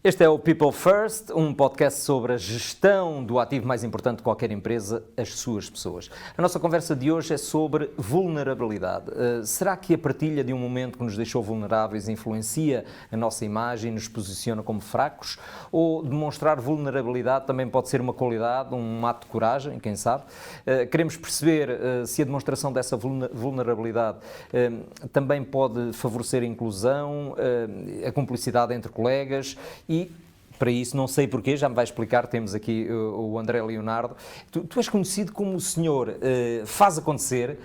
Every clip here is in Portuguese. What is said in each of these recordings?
Este é o People First, um podcast sobre a gestão do ativo mais importante de qualquer empresa, as suas pessoas. A nossa conversa de hoje é sobre vulnerabilidade. Será que a partilha de um momento que nos deixou vulneráveis influencia a nossa imagem e nos posiciona como fracos? Ou demonstrar vulnerabilidade também pode ser uma qualidade, um ato de coragem, quem sabe? Queremos perceber se a demonstração dessa vulnerabilidade também pode favorecer a inclusão, a cumplicidade entre colegas e, para isso, não sei porquê, já me vai explicar, temos aqui o André Leonardo. Tu és conhecido como o senhor faz acontecer,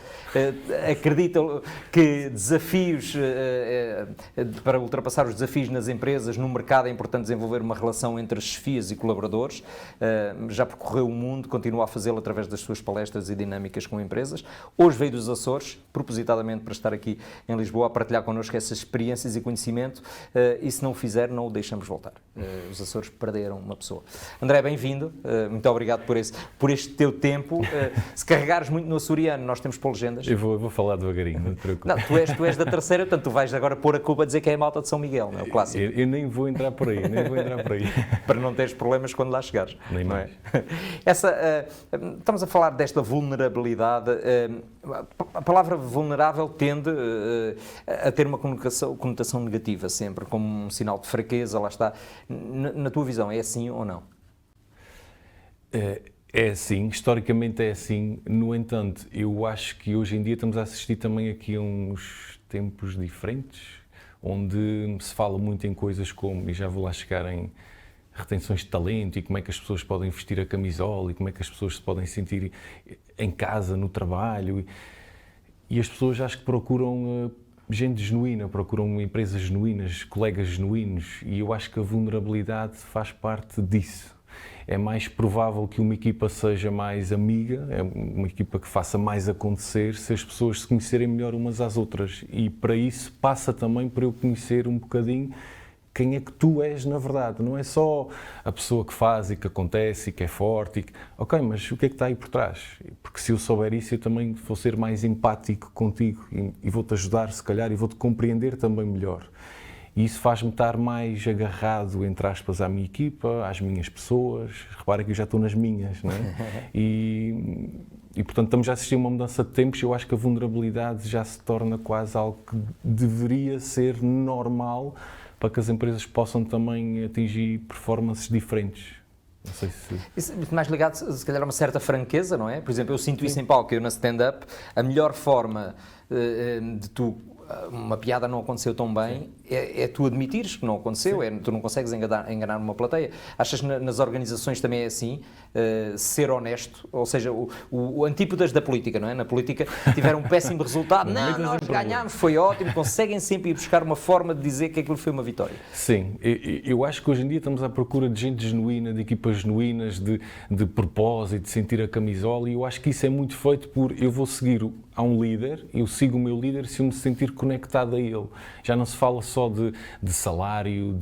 acredita que desafios, para ultrapassar os desafios nas empresas, no mercado é importante desenvolver uma relação entre chefias e colaboradores, já percorreu o mundo, continua a fazê-lo através das suas palestras e dinâmicas com empresas. Hoje veio dos Açores, propositadamente para estar aqui em Lisboa, a partilhar connosco essas experiências e conhecimento, e se não o fizer, não o deixamos voltar. Os Açores perderam uma pessoa. André, bem-vindo, muito obrigado por este teu tempo. Se carregares muito no açoriano, nós temos por legendas. Eu vou falar devagarinho, não te preocupes. Não, tu és da terceira, portanto tu vais agora pôr a culpa a dizer que é a malta de São Miguel, não é o clássico? Eu nem vou entrar por aí, Para não teres problemas quando lá chegares. Nem mais. Estamos a falar desta vulnerabilidade. A palavra vulnerável tende a ter uma conotação negativa sempre, como um sinal de fraqueza, lá está. Na tua visão, é assim ou não? É assim, historicamente é assim. No entanto, eu acho que hoje em dia estamos a assistir também aqui a uns tempos diferentes, onde se fala muito em coisas como, e já vou lá chegar, em retenções de talento e como é que as pessoas podem vestir a camisola e como é que as pessoas se podem sentir em casa, no trabalho. E as pessoas acho que procuram gente genuína, procuram empresas genuínas, colegas genuínos, e eu acho que a vulnerabilidade faz parte disso. É mais provável que uma equipa seja mais amiga, é uma equipa que faça mais acontecer se as pessoas se conhecerem melhor umas às outras, e para isso passa também por eu conhecer um bocadinho quem é que tu és na verdade, não é só a pessoa que faz e que acontece e que é forte, ok, mas o que é que está aí por trás? Porque se eu souber isso, eu também vou ser mais empático contigo e vou-te ajudar, se calhar, e vou-te compreender também melhor. E isso faz-me estar mais agarrado, entre aspas, à minha equipa, às minhas pessoas. Repara que eu já estou nas minhas, não é? E portanto, estamos a assistir a uma mudança de tempos. Eu acho que a vulnerabilidade já se torna quase algo que deveria ser normal, para que as empresas possam também atingir performances diferentes. Não sei se... Isso é mais ligado, se calhar, a uma certa franqueza, não é? Por exemplo, eu sinto isso em palco, eu na stand-up, a melhor forma de tu... uma piada não aconteceu tão bem, é tu admitires que não aconteceu, tu não consegues enganar uma plateia. Achas que nas organizações também é assim, ser honesto, ou seja, o antípodas da política, não é? Na política tiveram um péssimo resultado, nós ganhámos, foi ótimo, conseguem sempre ir buscar uma forma de dizer que aquilo foi uma vitória. Sim, eu acho que hoje em dia estamos à procura de gente genuína, de equipas genuínas, de propósito, de sentir a camisola, e eu acho que isso é muito feito por eu vou seguir a um líder, eu sigo o meu líder se eu me sentir conectado a ele. Já não se fala só de salário,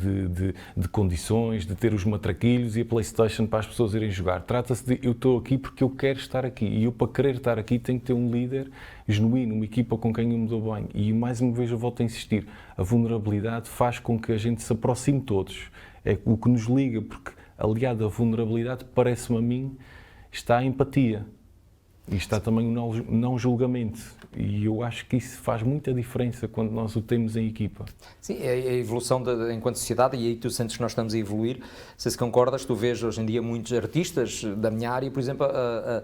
de condições, de ter os matraquilhos e a PlayStation para as pessoas irem jogar. Trata-se de eu estou aqui porque eu quero estar aqui, e eu, para querer estar aqui, tenho que ter um líder genuíno, uma equipa com quem eu me dou bem. E mais uma vez eu volto a insistir, a vulnerabilidade faz com que a gente se aproxime todos. É o que nos liga, porque aliado à vulnerabilidade, parece-me a mim, está a empatia. E está também o não julgamento, e eu acho que isso faz muita diferença quando nós o temos em equipa. Sim, é a evolução enquanto sociedade, e aí tu sentes que nós estamos a evoluir. Não sei se concordas, tu vês hoje em dia muitos artistas da minha área, por exemplo, a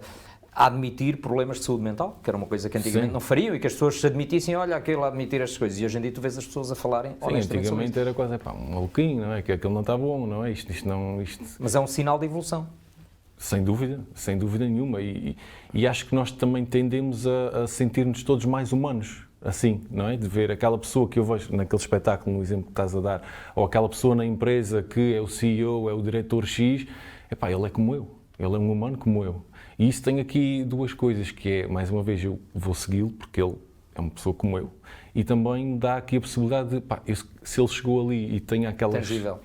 admitir problemas de saúde mental, que era uma coisa que antigamente não fariam, e que as pessoas se admitissem, olha, aquele a admitir estas coisas, e hoje em dia tu vês as pessoas a falarem honestamente. Antigamente era quase, um maluquinho, não é? Que aquele não está bom, não é? Isto. Mas é um sinal de evolução. Sem dúvida nenhuma, e acho que nós também tendemos a sentir-nos todos mais humanos, assim, não é? De ver aquela pessoa que eu vejo naquele espetáculo, no exemplo que estás a dar, ou aquela pessoa na empresa que é o CEO, é o diretor X, ele é como eu, ele é um humano como eu. E isso tem aqui duas coisas, que é, mais uma vez, eu vou segui-lo, porque ele é uma pessoa como eu, e também dá aqui a possibilidade de, se ele chegou ali e tem aquelas... Tangível.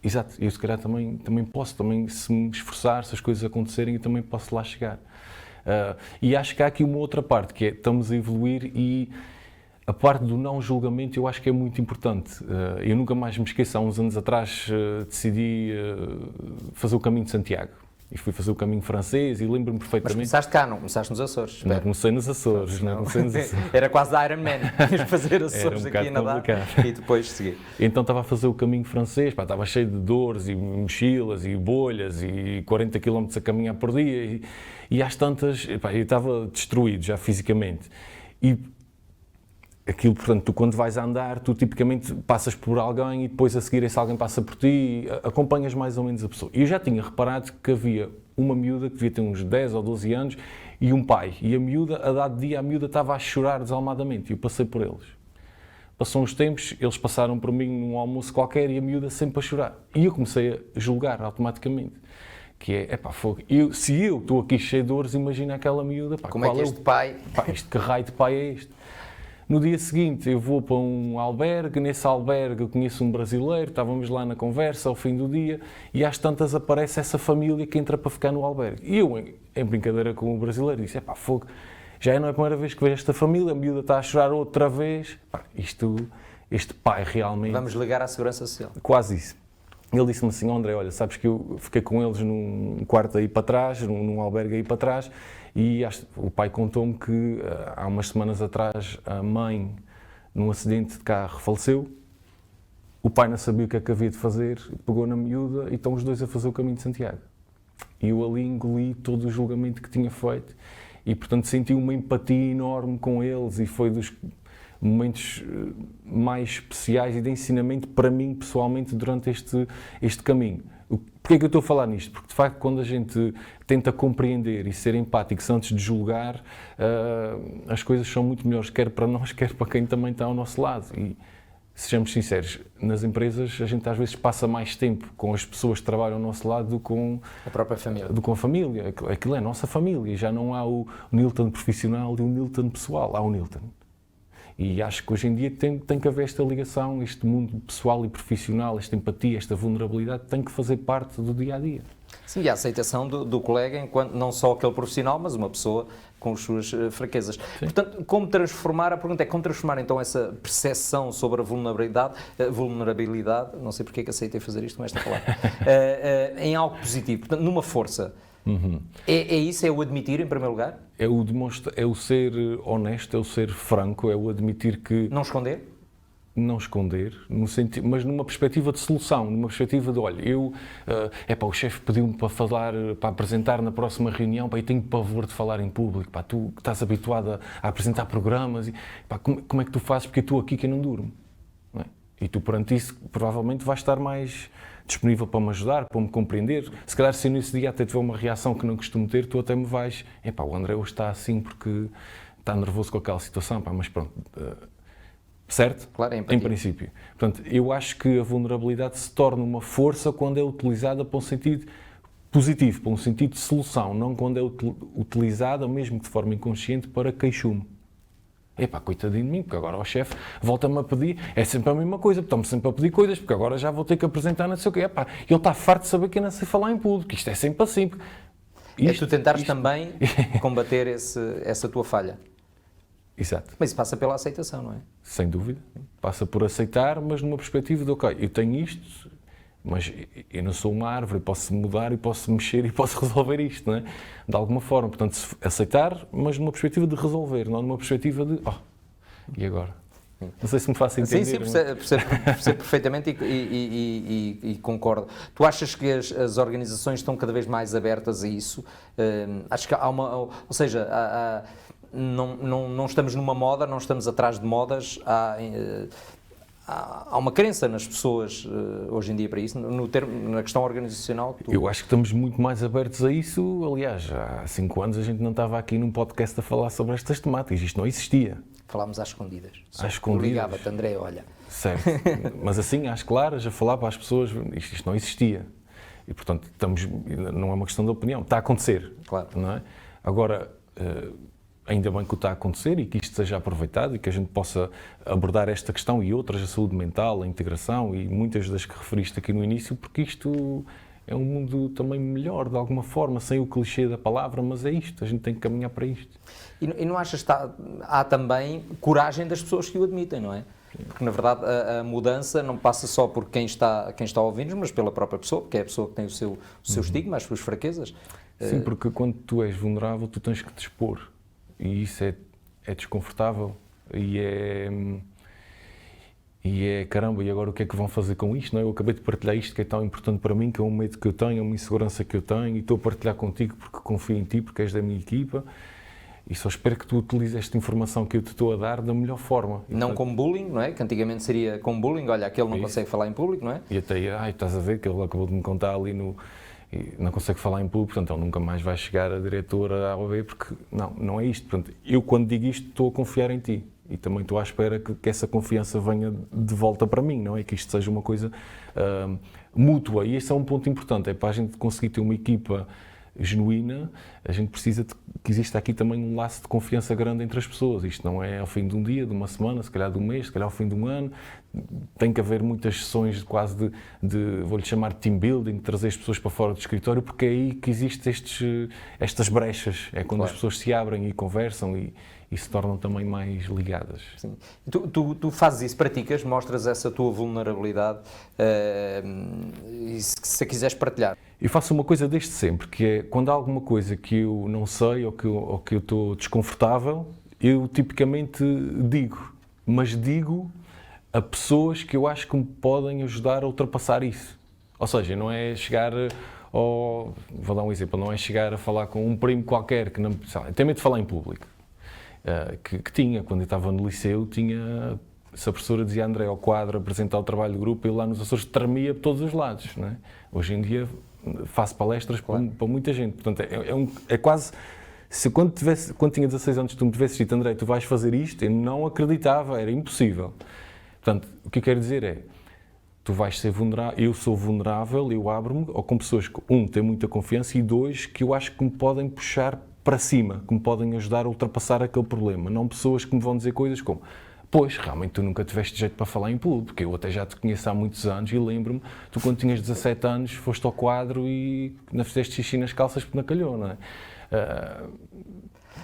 Exato, eu se calhar também posso, se me esforçar, se as coisas acontecerem, eu também posso lá chegar. E acho que há aqui uma outra parte, que é, estamos a evoluir e a parte do não julgamento eu acho que é muito importante. Eu nunca mais me esqueço, há uns anos atrás decidi fazer o caminho de Santiago. E fui fazer o caminho francês e lembro-me perfeitamente... Mas começaste cá, não começaste nos Açores? Espero. Não comecei nos Açores, Era quase Iron Man, ias fazer Açores aqui na Nadar e depois seguir. Então estava a fazer o caminho francês, estava cheio de dores e mochilas e bolhas e 40 km a caminhar por dia e às tantas, eu estava destruído já fisicamente. E aquilo, portanto, tu quando vais a andar, tu tipicamente passas por alguém e depois a seguir esse alguém passa por ti e acompanhas mais ou menos a pessoa. E eu já tinha reparado que havia uma miúda que devia ter uns 10 ou 12 anos e um pai. E a miúda, a dado dia, a miúda estava a chorar desalmadamente e eu passei por eles. Passou uns tempos, eles passaram por mim num almoço qualquer e a miúda sempre a chorar. E eu comecei a julgar automaticamente. Que é, se eu estou aqui cheio de dores, imagina aquela miúda. Como é que este pai... Que raio de pai é este? No dia seguinte eu vou para um albergue, nesse albergue eu conheço um brasileiro, estávamos lá na conversa ao fim do dia e às tantas aparece essa família que entra para ficar no albergue. E eu, em brincadeira com o brasileiro, disse, fogo, já não é a primeira vez que vejo esta família, a miúda está a chorar outra vez, este pai realmente... Vamos ligar à Segurança Social. Quase isso. Ele disse-me assim, André, olha, sabes que eu fiquei com eles num quarto aí para trás, num albergue aí para trás, e o pai contou-me que há umas semanas atrás a mãe, num acidente de carro, faleceu. O pai não sabia o que é que havia de fazer, pegou na miúda e estão os dois a fazer o caminho de Santiago. E eu ali engoli todo o julgamento que tinha feito e, portanto, senti uma empatia enorme com eles e foi dos momentos mais especiais e de ensinamento para mim, pessoalmente, durante este caminho. Porquê é que eu estou a falar nisto? Porque, de facto, quando a gente tenta compreender e ser empáticos antes de julgar, as coisas são muito melhores, quer para nós, quer para quem também está ao nosso lado. E, sejamos sinceros, nas empresas a gente às vezes passa mais tempo com as pessoas que trabalham ao nosso lado do que com a própria família. Do que com a família. Aquilo é a nossa família. Já não há o Nilton profissional e o Nilton pessoal. Há o Nilton. E acho que hoje em dia tem que haver esta ligação, este mundo pessoal e profissional, esta empatia, esta vulnerabilidade, tem que fazer parte do dia-a-dia. Sim, e a aceitação do colega enquanto não só aquele profissional, mas uma pessoa com as suas fraquezas. Sim. Portanto, como transformar, a pergunta é como transformar então essa percepção sobre a vulnerabilidade, não sei porque é que aceitei fazer isto com esta palavra, em algo positivo, portanto, numa força. Uhum. É isso? É o admitir, em primeiro lugar? É o ser honesto, é o ser franco, é o admitir que... Não esconder? Não esconder, mas numa perspectiva de solução, numa perspectiva de, olha, o chefe pediu-me para apresentar na próxima reunião, eu tenho pavor de falar em público, tu que estás habituado a apresentar programas, como é que tu fazes, porque eu estou aqui que eu não durmo, não é? E tu perante isso provavelmente vais estar mais disponível para me ajudar, para me compreender. Se calhar se eu nesse dia até tiver uma reação que não costumo ter, tu até me vais, o André hoje está assim porque está nervoso com aquela situação, mas pronto, certo? Claro, em princípio. Portanto, eu acho que a vulnerabilidade se torna uma força quando é utilizada para um sentido positivo, para um sentido de solução, não quando é utilizada, mesmo que de forma inconsciente, para queixume. Coitadinho de mim, porque agora o chefe volta-me a pedir, é sempre a mesma coisa, estão-me sempre a pedir coisas, porque agora já vou ter que apresentar não sei o quê. Ele está farto de saber que eu não sei falar em público, isto é sempre assim. Tu tentares também combater essa tua falha. Exato. Mas isso passa pela aceitação, não é? Sem dúvida. Passa por aceitar, mas numa perspectiva de, eu tenho isto, mas eu não sou uma árvore, posso mudar e posso mexer e posso resolver isto, não é? De alguma forma. Portanto, aceitar, mas numa perspectiva de resolver, não numa perspectiva de, e agora? Não sei se me faço entender. Sim, percebo perfeitamente e concordo. Tu achas que as organizações estão cada vez mais abertas a isso? Acho que há ou seja, não estamos numa moda, não estamos atrás de modas, há uma crença nas pessoas hoje em dia para isso, na questão organizacional. Eu acho que estamos muito mais abertos a isso. Aliás, há 5 anos a gente não estava aqui num podcast a falar sobre estas temáticas, isto não existia. Falámos às escondidas. Às escondidas. Ligava-te, André, olha. Certo, mas assim, às claras, a falar para as pessoas, isto não existia. E, portanto, não é uma questão de opinião, está a acontecer. Claro. Não é? Agora, ainda bem que está a acontecer e que isto seja aproveitado e que a gente possa abordar esta questão e outras, a saúde mental, a integração e muitas das que referiste aqui no início, porque isto é um mundo também melhor, de alguma forma, sem o clichê da palavra, mas é isto, a gente tem que caminhar para isto. E não achas que há também coragem das pessoas que o admitem, não é? Porque, na verdade, a mudança não passa só por quem está a ouvir-nos, mas pela própria pessoa, porque é a pessoa que tem o seu estigma, as suas fraquezas. Sim, porque quando tu és vulnerável, tu tens que te expor. E isso é desconfortável. E é caramba, e agora o que é que vão fazer com isto? Não é? Eu acabei de partilhar isto que é tão importante para mim, que é um medo que eu tenho, é uma insegurança que eu tenho, e estou a partilhar contigo porque confio em ti, porque és da minha equipa. E só espero que tu utilizes esta informação que eu te estou a dar da melhor forma. E, não como bullying, não é? Que antigamente seria como bullying, olha, aquele não consegue falar em público, não é? E até, estás a ver que ele acabou de me contar ali e não consegue falar em público, portanto ele nunca mais vai chegar a diretora A ou B, porque não é isto. Portanto, eu quando digo isto estou a confiar em ti e também estou à espera que essa confiança venha de volta para mim, não é? Que isto seja uma coisa mútua, e esse é um ponto importante, é para a gente conseguir ter uma equipa genuína, a gente precisa que exista aqui também um laço de confiança grande entre as pessoas. Isto não é ao fim de um dia, de uma semana, se calhar de um mês, se calhar ao fim de um ano. Tem que haver muitas sessões quase vou-lhe chamar de team building, de trazer as pessoas para fora do escritório, porque é aí que existem estas brechas. É quando as pessoas se abrem e conversam e se tornam também mais ligadas. Sim. Tu fazes isso, praticas, mostras essa tua vulnerabilidade, e se a quiseres partilhar. Eu faço uma coisa desde sempre, que é quando há alguma coisa que eu não sei ou que eu estou desconfortável, eu tipicamente digo, mas digo a pessoas que eu acho que me podem ajudar a ultrapassar isso. Ou seja, não é chegar vou dar um exemplo, não é chegar a falar com um primo qualquer que não, sei lá, tem medo de falar em público. Que tinha, quando eu estava no liceu, se a professora dizia André ao quadro apresentar o trabalho de grupo, eu lá nos Açores tremia por todos os lados, não é? Hoje em dia faço palestras para muita gente, portanto é quase, se quando tinha 16 anos tu me tivesses dito André, tu vais fazer isto, eu não acreditava, era impossível. Portanto, o que eu quero dizer é, tu vais ser vulnerável, eu sou vulnerável, eu abro-me, ou com pessoas que, têm muita confiança, e dois, que eu acho que me podem puxar para cima, que me podem ajudar a ultrapassar aquele problema, não pessoas que me vão dizer coisas como pois, realmente tu nunca tiveste jeito para falar em público, porque eu até já te conheço há muitos anos e lembro-me, tu quando tinhas 17 anos foste ao quadro e não fizeste xixi nas calças porque não calhou, não é?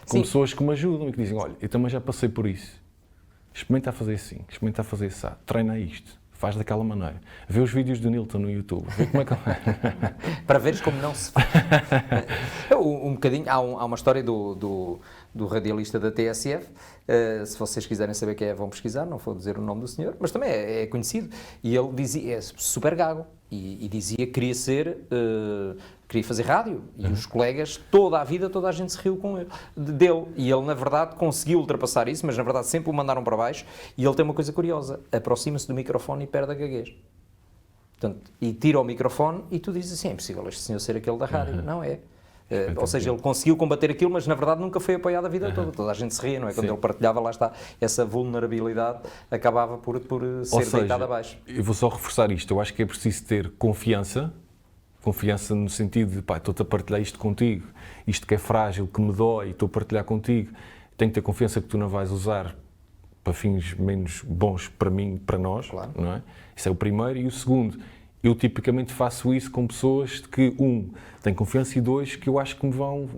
Com pessoas que me ajudam e que dizem, olha, eu também já passei por isso, experimenta a fazer assim, experimenta a fazer isso, treina isto. Faz daquela maneira. Vê os vídeos do Nilton no YouTube. Vê como é que para veres como não se faz. Um bocadinho, há uma história do radialista da TSF, se vocês quiserem saber quem é, vão pesquisar, não vou dizer o nome do senhor, mas também é conhecido. E ele dizia, é super gago, e dizia que queria fazer rádio, e os colegas, toda a vida, toda a gente se riu dele, e ele na verdade conseguiu ultrapassar isso, mas na verdade sempre o mandaram para baixo, e ele tem uma coisa curiosa, aproxima-se do microfone e perde a gaguez. Portanto, e tira o microfone e tu dizes assim, é impossível este senhor ser aquele da rádio, não é? Ou seja, ele conseguiu combater aquilo, mas na verdade nunca foi apoiado a vida toda a gente se ria, não é? Quando ele partilhava, lá está, essa vulnerabilidade acabava por ser deitada abaixo. Eu vou só reforçar isto, eu acho que é preciso ter confiança no sentido de, estou-te a partilhar isto contigo, isto que é frágil, que me dói, estou a partilhar contigo, tenho que ter confiança que tu não vais usar para fins menos bons para mim, para nós, claro. Não é? Isso é o primeiro. E o segundo, eu tipicamente faço isso com pessoas que, têm confiança, e dois, que eu acho que me vão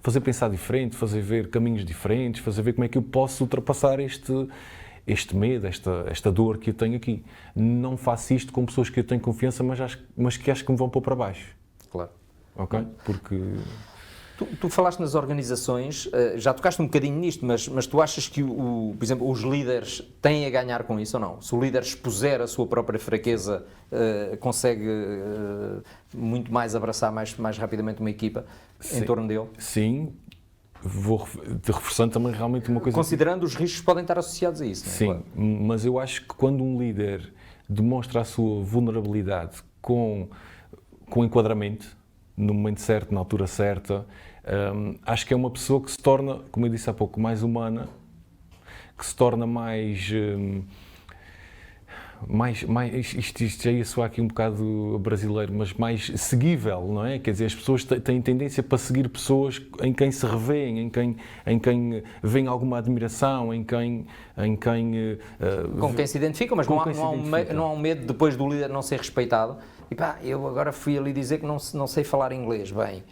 fazer pensar diferente, fazer ver caminhos diferentes, fazer ver como é que eu posso ultrapassar este medo, esta dor que eu tenho aqui. Não faço isto com pessoas que eu tenho confiança, mas que acho que me vão pôr para baixo. Claro. Ok? Porque... Tu falaste nas organizações, já tocaste um bocadinho nisto, mas tu achas que, por exemplo, os líderes têm a ganhar com isso ou não? Se o líder expuser a sua própria fraqueza, consegue muito mais abraçar mais rapidamente uma equipa em torno dele? Sim. Vou-te reforçando também realmente uma coisa... Considerando os riscos que podem estar associados a isso, não é? Sim, claro. Mas eu acho que quando um líder demonstra a sua vulnerabilidade com enquadramento, no momento certo, na altura certa, acho que é uma pessoa que se torna, como eu disse há pouco, mais humana, que se torna mais... isto já ia soar aqui um bocado brasileiro, mas mais seguível, não é? Quer dizer, as pessoas têm tendência para seguir pessoas em quem se revêem, em quem veem alguma admiração, com quem se identificam, mas não há um medo depois do líder não ser respeitado. E pá, eu agora fui ali dizer que não sei falar inglês bem.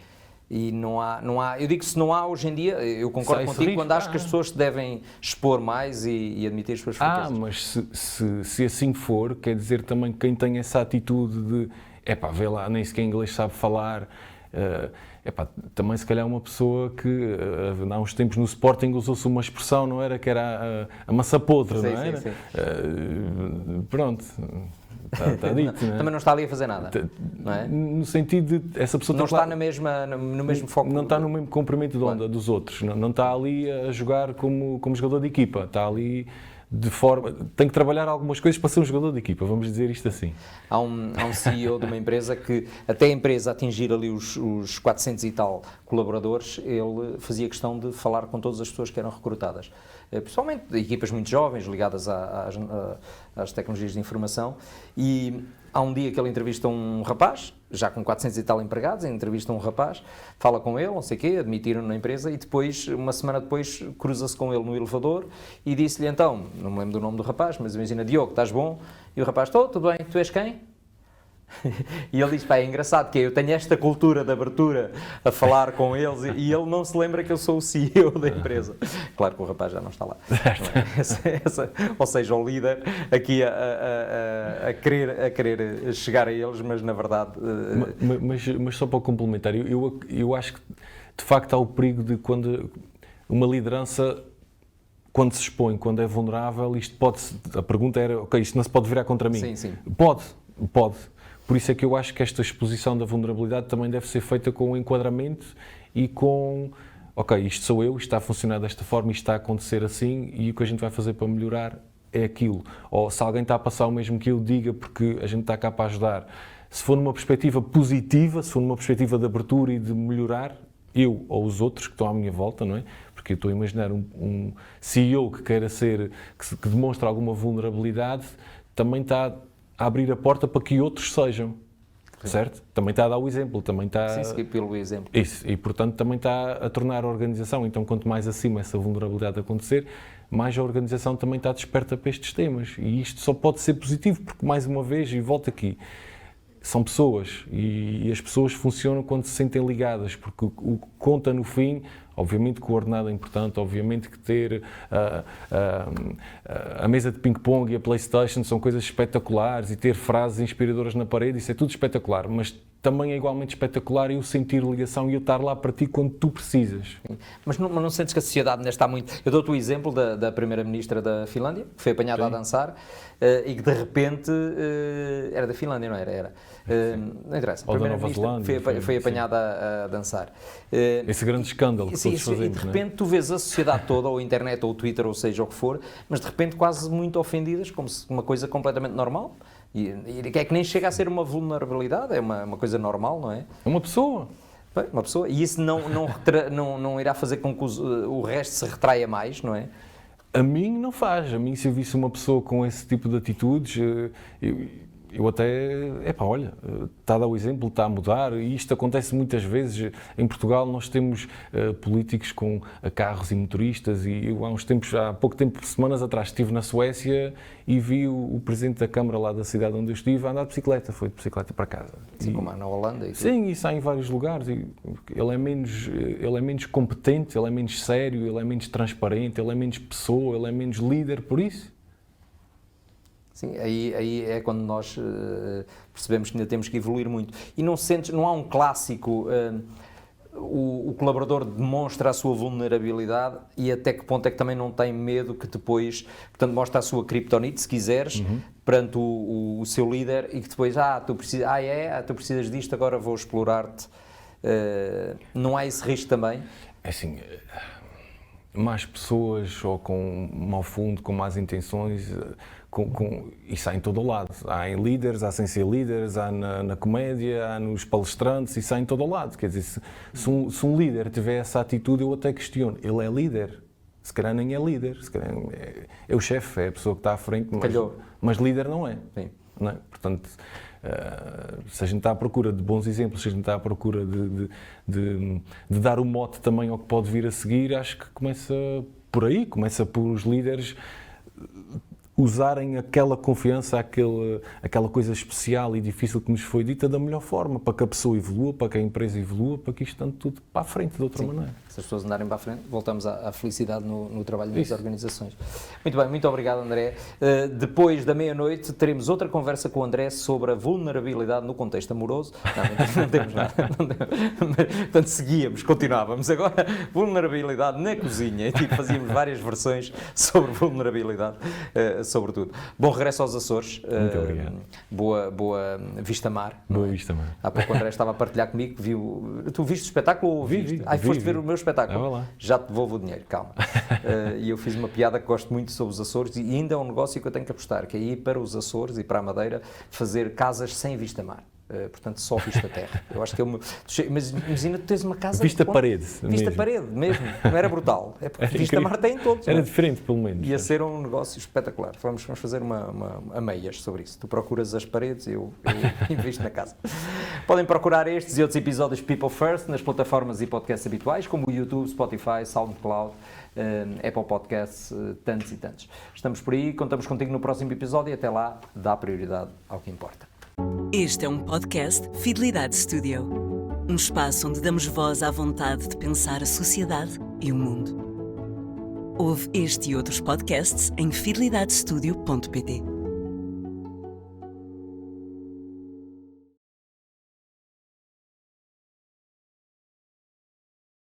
E não há, eu digo que se não há hoje em dia, eu concordo contigo quando acho que as pessoas se devem expor mais e admitir as suas fraquezas. Mas se assim for, quer dizer também que quem tem essa atitude de vê lá, nem sequer inglês sabe falar, também se calhar uma pessoa que há uns tempos no Sporting usou-se uma expressão, não era? Que era a maçã podre, não era? Sim. Pronto. Está dito, não é? Também não está ali a fazer nada, não é? No sentido de essa pessoa não está no mesmo foco. Não está no mesmo comprimento de onda dos outros, não está ali a jogar como jogador de equipa, está ali de forma... Tem que trabalhar algumas coisas para ser um jogador de equipa, vamos dizer isto assim. Há um CEO de uma empresa que, até a empresa atingir ali os 400 e tal colaboradores, ele fazia questão de falar com todas as pessoas que eram recrutadas. Principalmente equipas muito jovens, ligadas às tecnologias de informação, e há um dia que ele entrevista um rapaz, já com 400 e tal empregados, entrevista um rapaz, fala com ele, não sei o quê, admitiram-no na empresa, e depois, uma semana depois, cruza-se com ele no elevador e disse-lhe então, não me lembro do nome do rapaz, mas imagina, Diogo, estás bom? E o rapaz, estou, tudo bem, tu és quem? E ele diz, pá, é engraçado que eu tenho esta cultura de abertura a falar com eles e ele não se lembra que eu sou o CEO da empresa. Claro que o rapaz já não está lá. Ou seja, o líder aqui a querer chegar a eles, mas na verdade... Mas só para complementar, eu acho que de facto há o perigo de quando uma liderança... Quando se expõe, quando é vulnerável, isto pode... A pergunta era, ok, isto não se pode virar contra mim. Sim. Pode. Por isso é que eu acho que esta exposição da vulnerabilidade também deve ser feita com um enquadramento e com, ok, isto sou eu, isto está a funcionar desta forma, isto está a acontecer assim e o que a gente vai fazer para melhorar é aquilo. Ou se alguém está a passar o mesmo que eu, diga, porque a gente está cá para ajudar. Se for numa perspectiva positiva, se for numa perspectiva de abertura e de melhorar, eu ou os outros que estão à minha volta, não é? Porque eu estou a imaginar um CEO que queira ser, que demonstre alguma vulnerabilidade, também está a abrir a porta para que outros sejam, certo? Também está a dar o exemplo, também está... Sim, seguir pelo exemplo. Isso, e portanto também está a tornar a organização, então quanto mais acima essa vulnerabilidade acontecer, mais a organização também está desperta para estes temas, e isto só pode ser positivo, porque mais uma vez, e volto aqui, são pessoas, e as pessoas funcionam quando se sentem ligadas, porque o que conta no fim, obviamente que o ordenado é importante, obviamente que ter a mesa de ping-pong e a PlayStation são coisas espetaculares, e ter frases inspiradoras na parede, isso é tudo espetacular, mas também é igualmente espetacular eu sentir ligação e eu estar lá para ti quando tu precisas. Mas não sentes que a sociedade ainda está muito... Eu dou-te o exemplo da primeira-ministra da Finlândia, que foi apanhada a dançar, e que de repente... era da Finlândia, não era? Era. Não interessa. Ou da Nova Zelândia. Foi apanhada a dançar. Esse grande escândalo que todos fazemos. E de repente tu vês a sociedade toda, ou a internet, ou o Twitter, ou seja o que for, mas de repente quase muito ofendidas, como se uma coisa completamente normal. E é que nem chega a ser uma vulnerabilidade, é uma coisa normal, não é? É uma pessoa. Bem, uma pessoa. E isso não irá fazer com que o resto se retraia mais, não é? A mim não faz. A mim, se eu visse uma pessoa com esse tipo de atitudes, eu até, olha, está a dar o exemplo, está a mudar, e isto acontece muitas vezes. Em Portugal nós temos políticos com carros e motoristas, e eu há pouco tempo, semanas atrás, estive na Suécia e vi o presidente da Câmara lá da cidade onde eu estive a andar de bicicleta, foi de bicicleta para casa. Sim, como há na Holanda. E sim, isso há em vários lugares. E ele é menos competente, ele é menos sério, ele é menos transparente, ele é menos pessoa, ele é menos líder, por isso. Sim, aí é quando nós percebemos que ainda temos que evoluir muito. E não há um clássico, o colaborador demonstra a sua vulnerabilidade e até que ponto é que também não tem medo que depois, portanto, mostra a sua criptonite, se quiseres, perante o seu líder, e que depois, tu precisas disto, agora vou explorar-te. Não há esse risco também? É assim... Más pessoas, ou com mau fundo, com más intenções, isso há em todo o lado. Há em líderes, há sem ser líderes, há na comédia, há nos palestrantes, isso há em todo o lado. Quer dizer, se um líder tiver essa atitude, eu até questiono. Ele é líder? se calhar nem é líder, se calhar é o chefe, é a pessoa que está à frente, Calhou. mas líder não é. Sim. Não é? Portanto, se a gente está à procura de bons exemplos, se a gente está à procura de dar o mote também ao que pode vir a seguir, acho que começa por aí, começa por os líderes usarem aquela confiança, aquela coisa especial e difícil que nos foi dita da melhor forma, para que a pessoa evolua, para que a empresa evolua, para que isto ande tudo para a frente de outra maneira. Se as pessoas andarem para a frente, voltamos à felicidade no trabalho das organizações. Muito bem, muito obrigado, André. Depois da meia-noite teremos outra conversa com o André sobre a vulnerabilidade no contexto amoroso. Não temos nada. Portanto, seguíamos, continuávamos. Agora, vulnerabilidade na cozinha. E fazíamos várias versões sobre vulnerabilidade, sobretudo. Bom regresso aos Açores. Muito obrigado. Boa Vista Mar. Boa Vista Mar. Há pouco o André estava a partilhar comigo que viu... Tu viste o espetáculo ou viste? Foste ver o meu espetáculo? Já te devolvo o dinheiro, calma. E eu fiz uma piada que gosto muito sobre os Açores e ainda é um negócio que eu tenho que apostar, que é ir para os Açores e para a Madeira fazer casas sem vista mar. Portanto, só vista terra. Eu acho que é uma... Mas imagina, tu tens uma casa... Vista parede. Vista parede, mesmo. Não era brutal. É porque vista mar tem em todos. Era diferente, pelo menos. Ia ser um negócio espetacular. Vamos fazer a meias sobre isso. Tu procuras as paredes, eu invisto na casa. Podem procurar estes e outros episódios People First nas plataformas e podcasts habituais, como o YouTube, Spotify, SoundCloud, Apple Podcasts, tantos e tantos. Estamos por aí, contamos contigo no próximo episódio e até lá, dá prioridade ao que importa. Este é um podcast Fidelidade Studio. Um espaço onde damos voz à vontade de pensar a sociedade e o mundo. Ouve este e outros podcasts em fidelidadestudio.pt.